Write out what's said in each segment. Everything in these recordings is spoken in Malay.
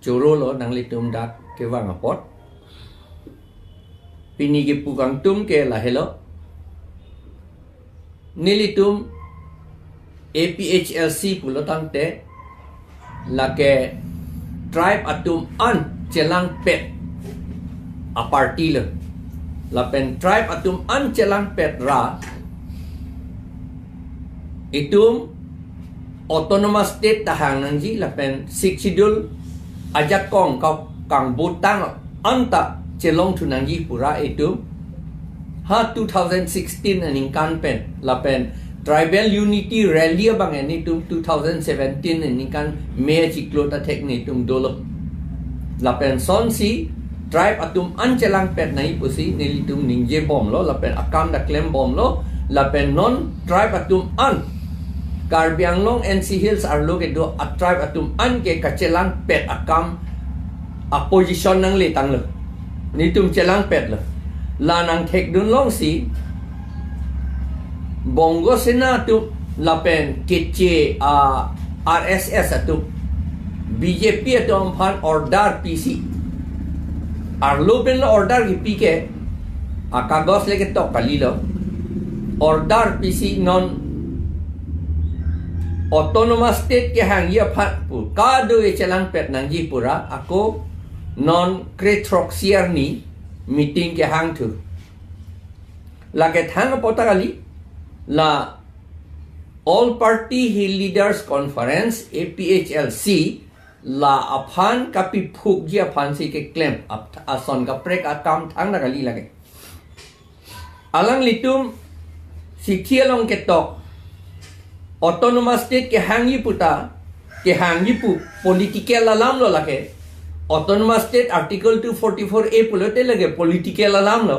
Curo lo nang litum dak ke wang apot. Pini ke pukang tum ke lahelo. Nilitum APHLC pulo tangte lake tribe atum an celang pet a party le. Lapen tribe atum an celang pet ra itum autonomous state tahang nangji lapen siksidul ajak kong kang butang anta celong tu nangji pura itu ha 2016 aning kan pen lapen tribal unity rally bang ani tum 2017 aning kan me ciklo ta tek ni tum dolo lapen son si tribe atum an celang pet nai pusi nili tum ningje bom lo lapen akam da claim bom lo lapen non tribe atum an Karbiang long NC Hills are located do a tribe atum an ke kacelang pet akam a position nang le tang le ni tum celang pet le la nang thek dun long si bongo sena tu lapen kece a RSS atu BJP atum phan order PC arlo ben lo order ki pike a kagos leke tok kali lo order PC non autonomous state ke hang ya phat pu kado e celang pet nangji pura ako non kretroxier ni meeting ke hang tu la ke thang pota kali la all party leaders conference APHLC la aphan kapi phuk ji aphan si ke claim ason ka prek akam thang na kali lage alang litum sikhialong ke tok autonomous state ke hangi puta ke hangi pu political alam lo lake autonomous state article 244A pulote lage political alam lo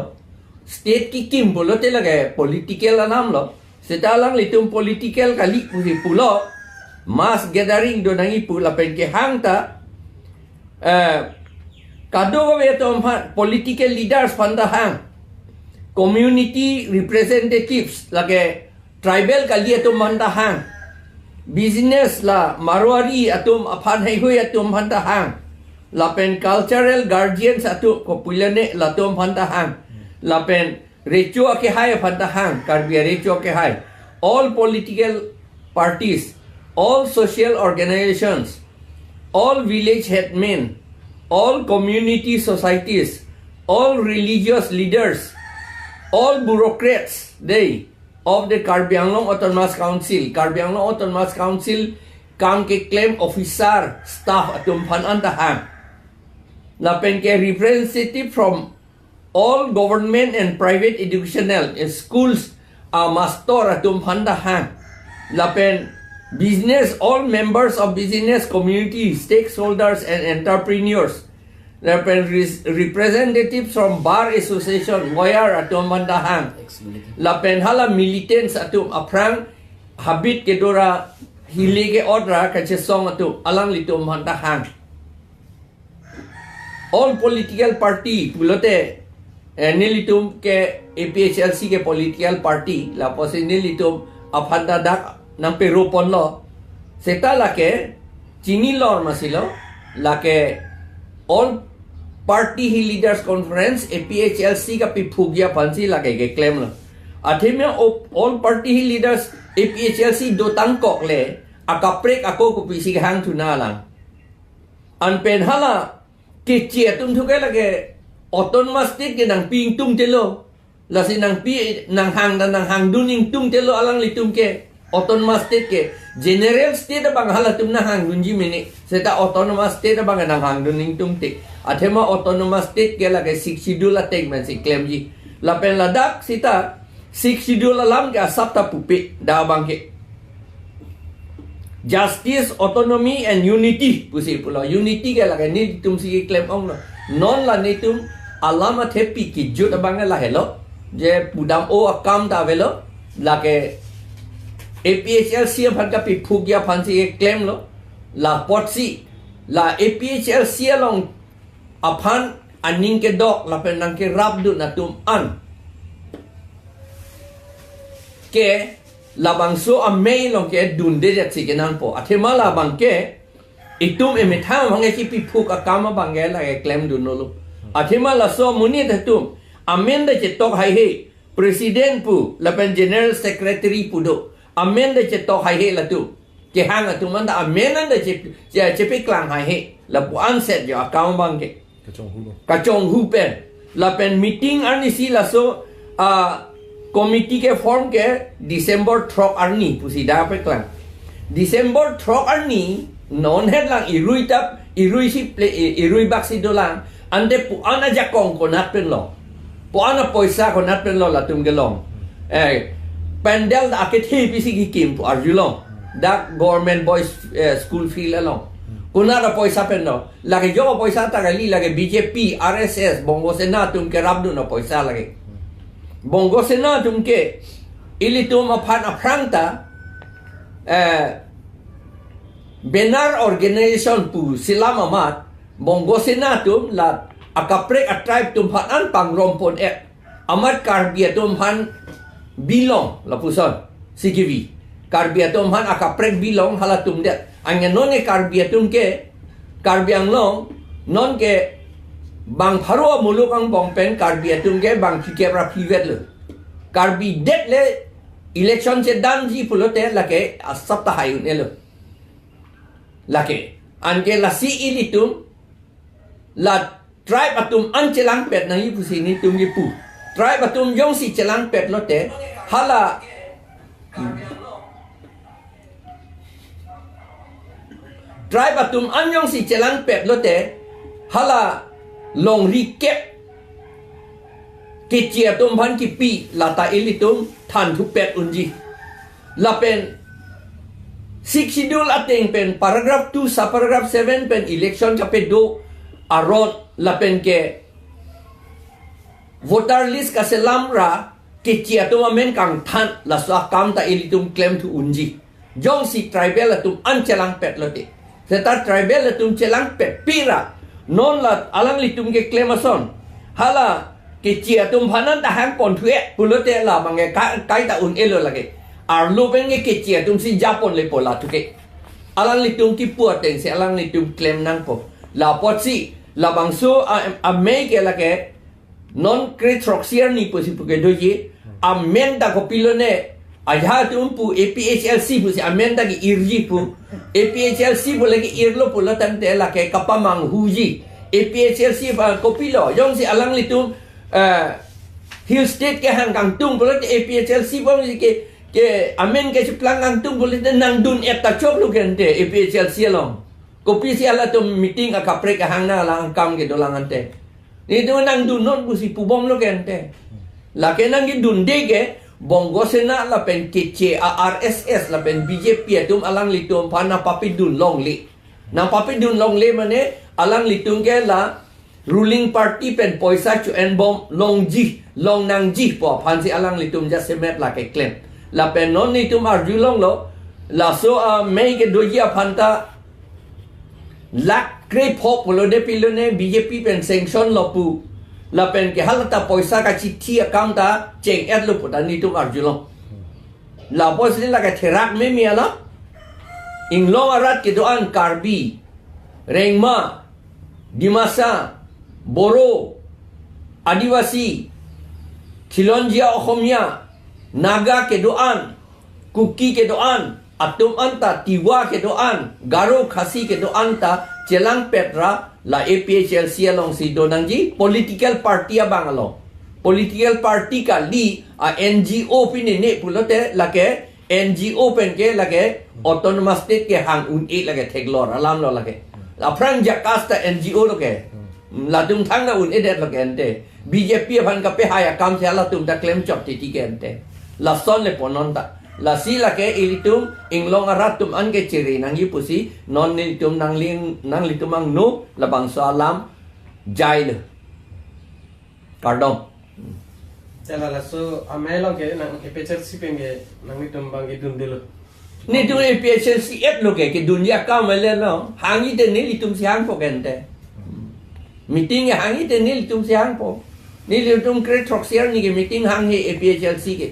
state ki kim pulote lage political alam lo seta lang litum political kali pulo mass gathering do nangi pu lapen ke hangta kado we to political leaders panda hang community representatives lage tribal kali atum manda hang business la marwari atum aphan hai hui atum manda hang lapen cultural guardians atu kopulane latum manda hang lapen recho ke hai manda hang karbia recho ke hai all political parties all social organizations all village headmen all community societies all religious leaders all bureaucrats they of the Karbi Anglong Autonomous Council. Karbi Anglong Autonomous Council kam ke claim officer staff atum phan antahang. Lapen ke representative from all government and private educational schools a master atum phan dahang. Lapen business all members of business community stakeholders and entrepreneurs. Lapen representatives from bar association lawyer atum mandahang lapen hala militants atum aprang habit kedora hilege odra kache song atum alang litum mandahang all political party pulote nilitum ke APHLC ke political party la posi nilitum afanda dak nang perupon lo seta lake chini lor masilo lake all party leaders conference APHLC ka pipugya pansi lage ke claim lo athimya all party leaders APHLC do tangkok le akaprek ako ko pisi hang thuna lang anpen hala ke che tum thuke lage autonomous state ke nang ping tum telo la si nang pi nang hang duning tum telo alang litum ke autonomous state ke general state bang hala tum na hang dunji mini seta autonomous state bang nang hang duning tum te athema autonomous state ke lage 6 schedule atek man si claim ji lapen ladak sita 6 schedule alam ke sapta pupi da bang ke justice autonomy and unity pusi pula unity ke lage ni tum si claim ong no non la ni tum alama thepi ki jut bang la hello je budam o akam da velo lage APHLC bhanka pi phugya phansi claim lo la potsi la APHLC along aphan aning ke dok la penang ke rabdu na tum an ke labang so amei long ke dun de jat si kenan po athema labang ke itum emetha mangai ki pipuk akama bangai la claim dunolo athima la so muni datum amen da chetok hai he president pu lapen general secretary pu do amen da chetok hai he la tu ke hang atu man da amen da chepe klang hai he la pu anset jo akama bangai kachong hu pen lapen meeting arni si la so committee ke form ke December throk arni pusi da pe klang December throk arni non head lang irui tap irui si irui bak si dolang ande pu ana jakong ko nat pen lo pu ana poisa ko nat pen lo la tum gelong pandel da akethi pisi ki kim pu arjulong da government boys school fee la long kuna da poisa pen lo lage yo poisa ta gali lage BJP RSS bongo sena tum ke rabdu no poisa lage bongo sena tum ke ili tum aphan aphrangta benar organization pu silam amat bongo senatum la akaprek a tribe tum phan pang rompon amat karbia tum phan bilong la puson CGV karbia tum phan akaprek bilong hala tum de angen non e karbia tum ke karbiang long non ke bang pharo muluk ang bongpen karbia tum ke bang kike pra privet le karbi det le election che dan ji pulote la ke asapta hayun elo laki anke la si ilitum la tribe atum ancelang pet na yipu sini tum yipu tribe atum yong si celang pet lote hala tribe atum anyong si celang pet lote hala long recap ke chia tum ban ki pi lata ilitum than thu pet unji lapen Sik schedule ating pen paragraph 2 sa paragraph 7 pen election kape do arot lapen ke voter list ka selam ra ke chia to men kang than la sa kam ta ilitum claim to unji jong si tribal atum anchelang pet lote seta tribal atum chelang pet pira non la alang litum ke claim ason hala ke chia tum phanan ta hang kon thue pulote la bange kai ta un elo lage arlo penge ke chia tum si japon le pola tu ke alang litum ki puat teng se alang litum claim nang po la pot si la bangso amei ke la ke non cretroxier ni po si pu ke doji amenda ko pilone aja tum pu APHLC pu si amenda ki irji pu APHLC bo lagi irlo pu la tan te la ke kapamang huji APHLC ba ko pilo yong si alang litum hill state ke hang kang tung pu la APHLC bo si ke amen ke chiplang ang tung boleh nang dun eta chop lu gente APHLC long kopi si ala tu meeting ka kapre ka hang na lang kam ke dolang ante ni tu nang dun non busi pubom lu gente la ke nang dun de ke bongo sena la pen ke RSS la pen BJP atum alang litum pana papi dun long li nang papi dun long le mane alang litum ke la ruling party pen poisa chu en bom long ji long nang ji po pan si alang litum ja semet la ke claim la pen non ni tu mar julong lo la so mei ke doji phanta lak kre phok lo de pilone BJP pen sanction lo pu la pen ke halata poisa ka chithi account ta cheng et lo puta ni tu mar julong la pos ni la ka therak me mi ala ing lo arat ke doan karbi rengma dimasa boro adivasi khilonjia okhomia Naga ke doan, Kuki ke doan, Atum anta, Tiwa ke doan, Garo Khasi ke doan ta, Celang Petra, la APHLC along si donangji, political party abang along. Political party ka li, NGO pinine pulote, lake, NGO pen ke lake, autonomous state ke hang un lake, teglor, alam lo lake. La prang jakasta NGO lo ke, la tum thang na un edet lo ke ente. BJP apan kape haya kam se ala tum ta claim chop titi ke ente. La son le pononta la si la ke ilitum inglong aratum an ke ciri nang pusi non ilitum nang litum ang no la bang salam jail kardom chala la so amei long ke nang APHLC penge nang litum bang idun dilo ni tu APHLC et lo ke dunia ka mele no hangi de ni litum siang po kente meeting hangi de ni litum siang po ni litum kre troxier ni ke meeting hangi APHLC ke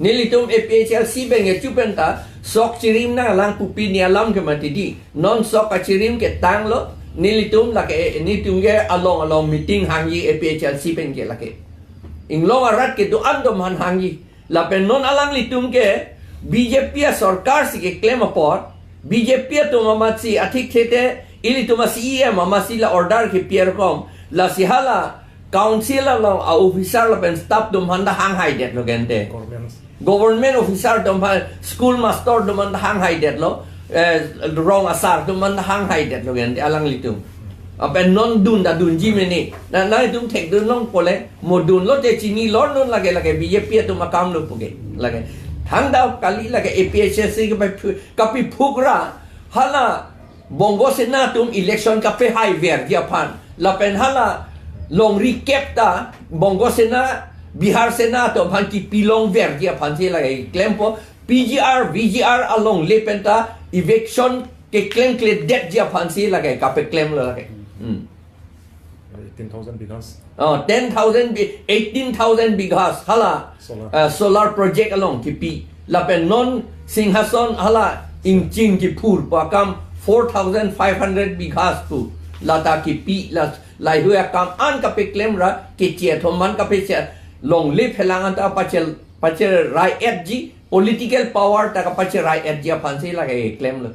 nilitum APHLC benge chupenta sok chirim na lang pupi ni alam ke matidi non sok chirim ke tang lo nilitum lake nitum ge along meeting hangi APHLC benge lake inglong arat ke do andom han hangi la pen non alang litum ke BJP sarkar si ke claim apor BJP to mamasi athik thete ili to masi mamasi la order ke pier kom la sihala council along officer la pen staff dum handa hang hai det lo gente government officer dum school master dum handa hang hai det lo rong asar dum handa hang hai det lo gente alang litum apen non dun da dun jimeni na dum thek dun long pole modun lo te chini lor non lage BJP to makam lo puge lage thang da kali lage APHLC ke kapi phukra hala bongo sena tum election kape hai ver dia phan la pen hala long recap ta bongo sena Bihar sena to phan ki pilong ver dia phan se lage claim po VGR along lepenta eviction ke claim det dia phan se lage kape claim lo lage 18,000 bighas 18,000 bighas hala solar project along ki pi la pen non singhason hala ingching ki phur pakam 4,500 bighas pu lata ki pi la lai hua kam an ka pe claim ra ke che thoman ka pe che long le phelangan ta pachel rai edji political power ta ka pachel rai edji phan se la ke claim lo